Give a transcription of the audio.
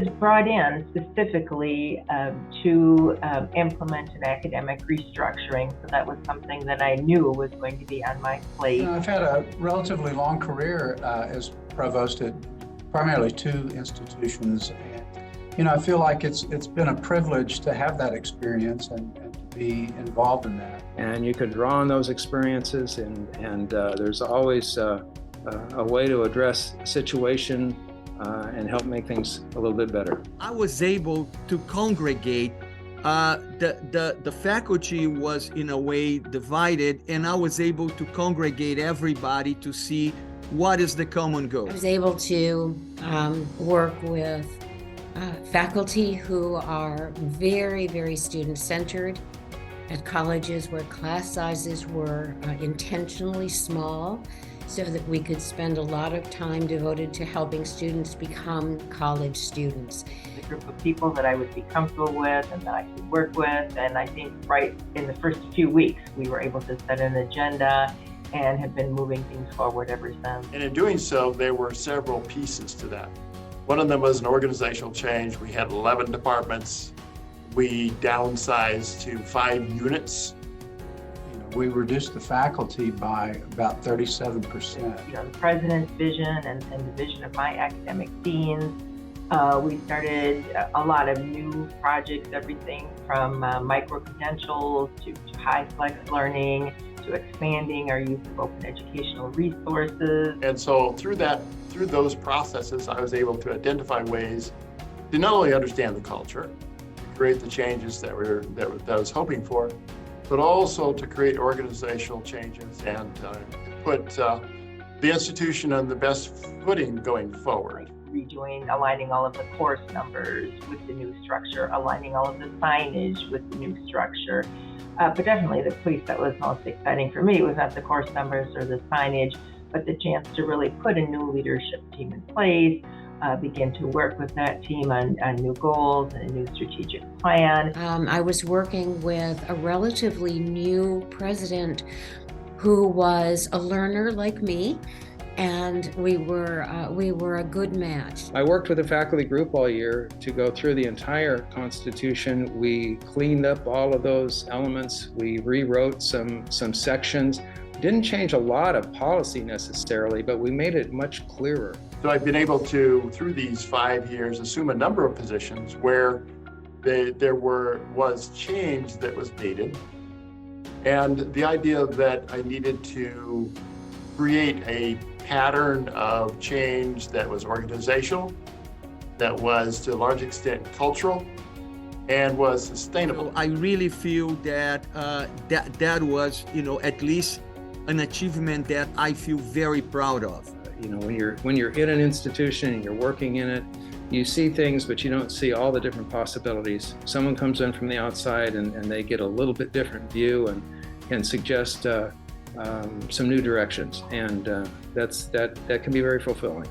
was brought in specifically to implement an academic restructuring. So that was something that I knew was going to be on my plate. I've had a relatively long career as provost at primarily 2 institutions. And, I feel like it's been a privilege to have that experience and to be involved in that. And you can draw on those experiences, and there's always a way to address a situation and help make things a little bit better. I was able to congregate. The faculty was in a way divided, and I was able to congregate everybody to see what is the common goal. I was able to work with faculty who are very, very student-centered at colleges where class sizes were intentionally small, so that we could spend a lot of time devoted to helping students become college students. A group of people that I would be comfortable with and that I could work with, and I think right in the first few weeks we were able to set an agenda and have been moving things forward ever since. And in doing so, there were several pieces to that. One of them was an organizational change. We had 11 departments. We downsized to 5 units. We reduced the faculty by about 37%. The president's vision and the vision of my academic deans. We started a lot of new projects, everything from micro-credentials to high flex learning, to expanding our use of open educational resources. And so through those processes, I was able to identify ways to not only understand the culture, to create the changes that I was hoping for, but also to create organizational changes and put the institution on the best footing going forward. Aligning all of the course numbers with the new structure, aligning all of the signage with the new structure. But definitely the piece that was most exciting for me was not the course numbers or the signage, but the chance to really put a new leadership team in place, begin to work with that team on new goals and a new strategic plan. I was working with a relatively new president who was a learner like me, and we were a good match. I worked with a faculty group all year to go through the entire Constitution. We cleaned up all of those elements. We rewrote some sections. Didn't change a lot of policy necessarily, but we made it much clearer. So I've been able to, through these 5 years, assume a number of positions where there was change that was needed. And the idea that I needed to create a pattern of change that was organizational, that was to a large extent cultural, and was sustainable. I really feel that that was, at least an achievement that I feel very proud of. When you're in an institution and you're working in it, you see things, but you don't see all the different possibilities. Someone comes in from the outside and they get a little bit different view and can suggest some new directions, and that can be very fulfilling.